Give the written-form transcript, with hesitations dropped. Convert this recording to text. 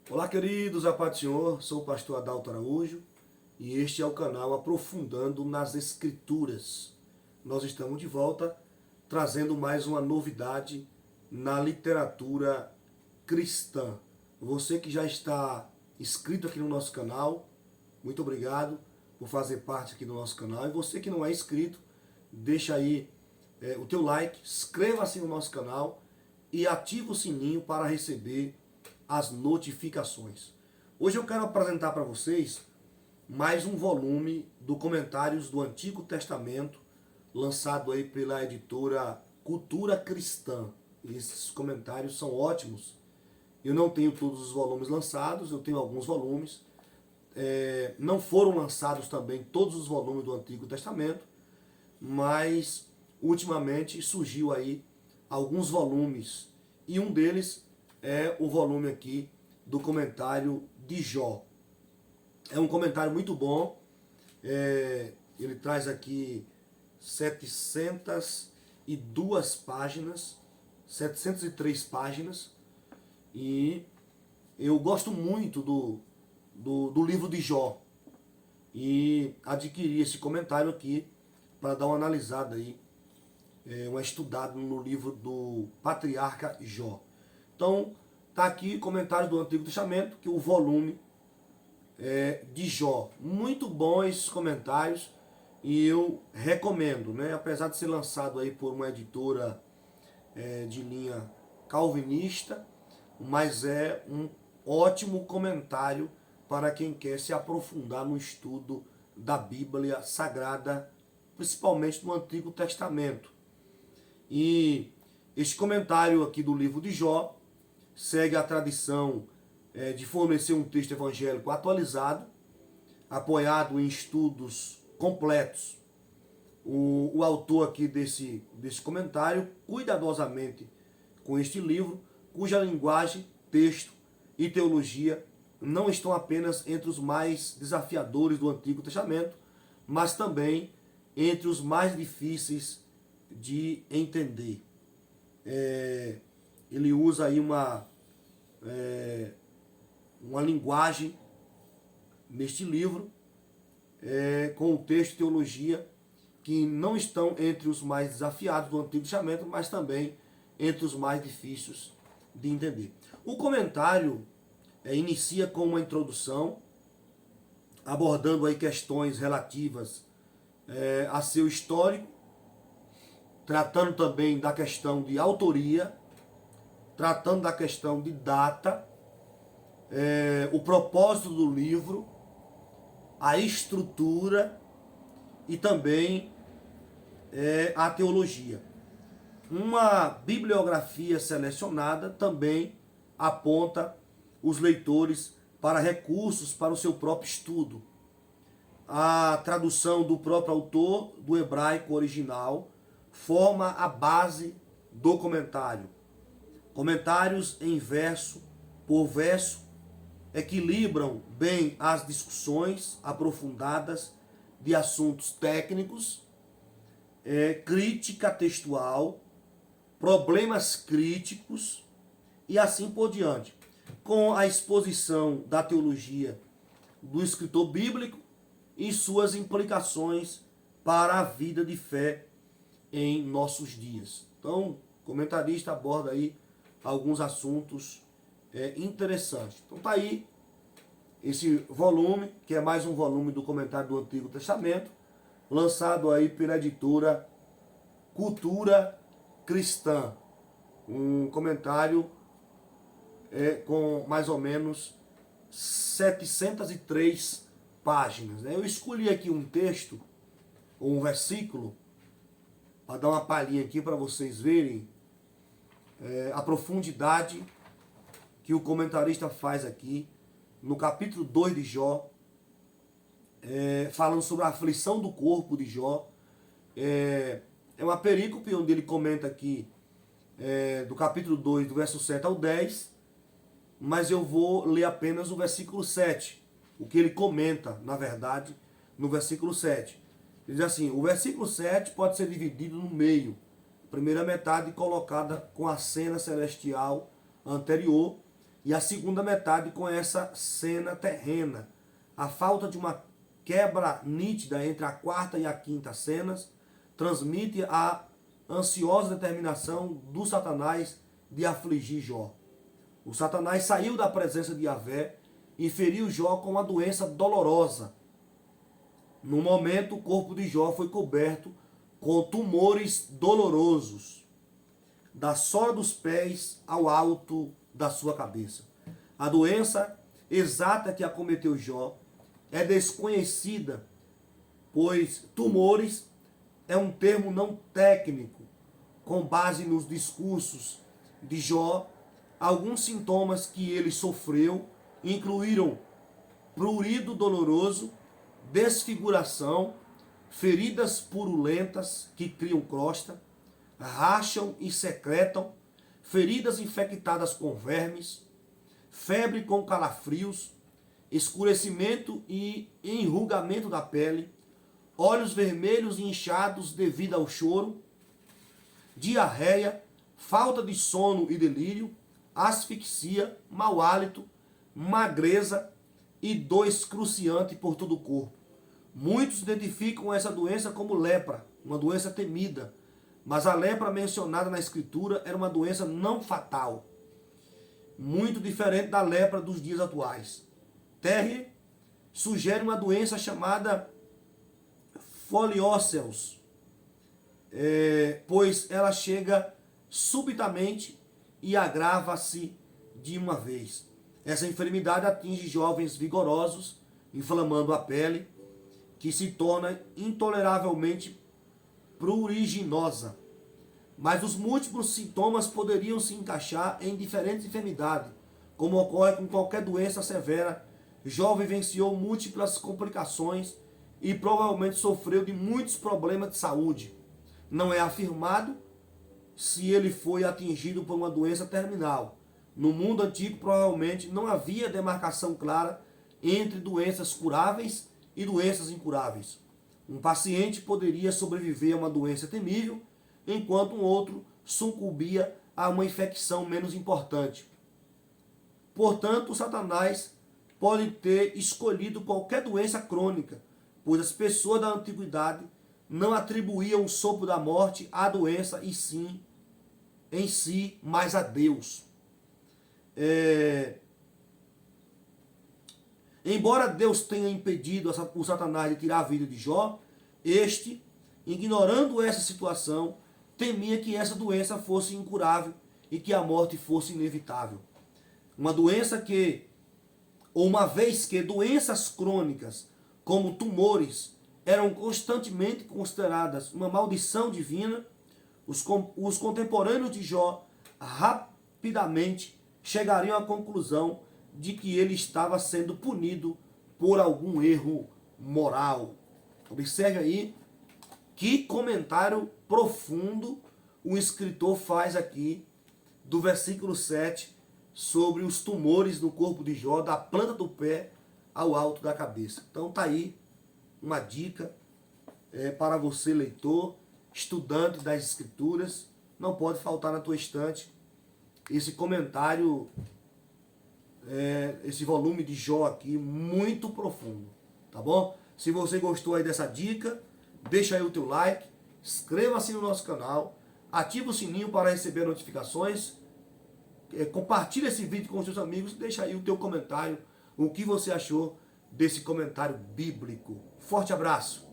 Olá, queridos, a paz do Senhor, sou o pastor Adalto Araújo e este é o canal Aprofundando nas Escrituras. Nós estamos de volta trazendo mais uma novidade na literatura cristã. Você que já está inscrito aqui no nosso canal, muito obrigado por fazer parte aqui do nosso canal. E você que não é inscrito, deixa aí o teu like, inscreva-se no nosso canal e ativa o sininho para receber as notificações. Hoje eu quero apresentar para vocês mais um volume do Comentários do Antigo Testamento, lançado aí pela editora Cultura Cristã. E esses comentários são ótimos. Eu não tenho todos os volumes lançados, eu tenho alguns volumes. Não foram lançados também todos os volumes do Antigo Testamento, mas ultimamente surgiu aí alguns volumes. E um deles é o volume aqui do comentário de Jó. É um comentário muito bom. Ele traz aqui 702 páginas, 703 páginas. E eu gosto muito do livro de Jó. E adquiri esse comentário aqui para dar uma analisada aí, uma estudada no livro do patriarca Jó. Então, está aqui comentário do Antigo Testamento, que o volume de Jó. Muito bom esses comentários e eu recomendo, né? Apesar de ser lançado aí por uma editora de linha calvinista, mas é um ótimo comentário para quem quer se aprofundar no estudo da Bíblia Sagrada, principalmente no Antigo Testamento. E este comentário aqui do livro de Jó segue a tradição de fornecer um texto evangélico atualizado, apoiado em estudos completos. O autor aqui desse comentário, cuidadosamente com este livro, cuja linguagem, texto e teologia não estão apenas entre os mais desafiadores do Antigo Testamento, mas também entre os mais difíceis de entender. Ele usa aí uma linguagem neste livro, com o texto e teologia, que não estão entre os mais desafiados do Antigo Testamento, mas também entre os mais difíceis de entender. O comentário inicia com uma introdução, abordando aí questões relativas a seu histórico, tratando também da questão de autoria, tratando da questão de data, o propósito do livro, a estrutura e também a teologia. Uma bibliografia selecionada também aponta os leitores para recursos para o seu próprio estudo. A tradução do próprio autor do hebraico original forma a base do comentário. Comentários em verso por verso equilibram bem as discussões aprofundadas de assuntos técnicos, crítica textual, problemas críticos e assim por diante, com a exposição da teologia do escritor bíblico e suas implicações para a vida de fé em nossos dias. Então, o comentarista aborda aí alguns assuntos interessantes. Então tá aí esse volume, que é mais um volume do comentário do Antigo Testamento, lançado aí pela editora Cultura Cristã. Um comentário com mais ou menos 703 páginas. Eu escolhi aqui um texto, ou um versículo, para dar uma palhinha aqui para vocês verem a profundidade que o comentarista faz aqui no capítulo 2 de Jó, falando sobre a aflição do corpo de Jó. É uma perícope onde ele comenta aqui do capítulo 2, do verso 7 ao 10, mas eu vou ler apenas o versículo 7, o que ele comenta, na verdade, no versículo 7. Ele diz assim: o versículo 7 pode ser dividido no meio. A primeira metade colocada com a cena celestial anterior e a segunda metade com essa cena terrena. A falta de uma quebra nítida entre a quarta e a quinta cenas transmite a ansiosa determinação do Satanás de afligir Jó. O Satanás saiu da presença de Yahvé e feriu Jó com uma doença dolorosa. No momento, o corpo de Jó foi coberto com tumores dolorosos, da sola dos pés ao alto da sua cabeça. A doença exata que acometeu Jó é desconhecida, pois tumores é um termo não técnico. Com base nos discursos de Jó, alguns sintomas que ele sofreu incluíram prurido doloroso, desfiguração, feridas purulentas que criam crosta, racham e secretam, feridas infectadas com vermes, febre com calafrios, escurecimento e enrugamento da pele, olhos vermelhos e inchados devido ao choro, diarreia, falta de sono e delírio, asfixia, mau hálito, magreza e dor excruciante por todo o corpo. Muitos identificam essa doença como lepra, uma doença temida, mas a lepra mencionada na Escritura era uma doença não fatal, muito diferente da lepra dos dias atuais. Terry sugere uma doença chamada folióceos, pois ela chega subitamente e agrava-se de uma vez. Essa enfermidade atinge jovens vigorosos, inflamando a pele, que se torna intoleravelmente pruriginosa. Mas os múltiplos sintomas poderiam se encaixar em diferentes enfermidades, como ocorre com qualquer doença severa. Jó vivenciou múltiplas complicações e provavelmente sofreu de muitos problemas de saúde. Não é afirmado se ele foi atingido por uma doença terminal. No mundo antigo, provavelmente não havia demarcação clara entre doenças curáveis e doenças incuráveis. Um paciente poderia sobreviver a uma doença temível, enquanto um outro sucumbia a uma infecção menos importante. Portanto, Satanás pode ter escolhido qualquer doença crônica, pois as pessoas da antiguidade não atribuíam o sopro da morte à doença e sim em si, mas a Deus. Embora Deus tenha impedido o Satanás de tirar a vida de Jó, este, ignorando essa situação, temia que essa doença fosse incurável e que a morte fosse inevitável. Uma vez que doenças crônicas, como tumores, eram constantemente consideradas uma maldição divina, os contemporâneos de Jó rapidamente chegariam à conclusão de que ele estava sendo punido por algum erro moral. Observe aí que comentário profundo o escritor faz aqui do versículo 7 sobre os tumores no corpo de Jó, da planta do pé ao alto da cabeça. Então tá aí uma dica para você, leitor, estudante das Escrituras. Não pode faltar na tua estante esse comentário, esse volume de Jó aqui, muito profundo, tá bom? Se você gostou aí dessa dica, deixa aí o teu like, inscreva-se no nosso canal, ativa o sininho para receber notificações, compartilha esse vídeo com os seus amigos, deixa aí o teu comentário, o que você achou desse comentário bíblico. Forte abraço!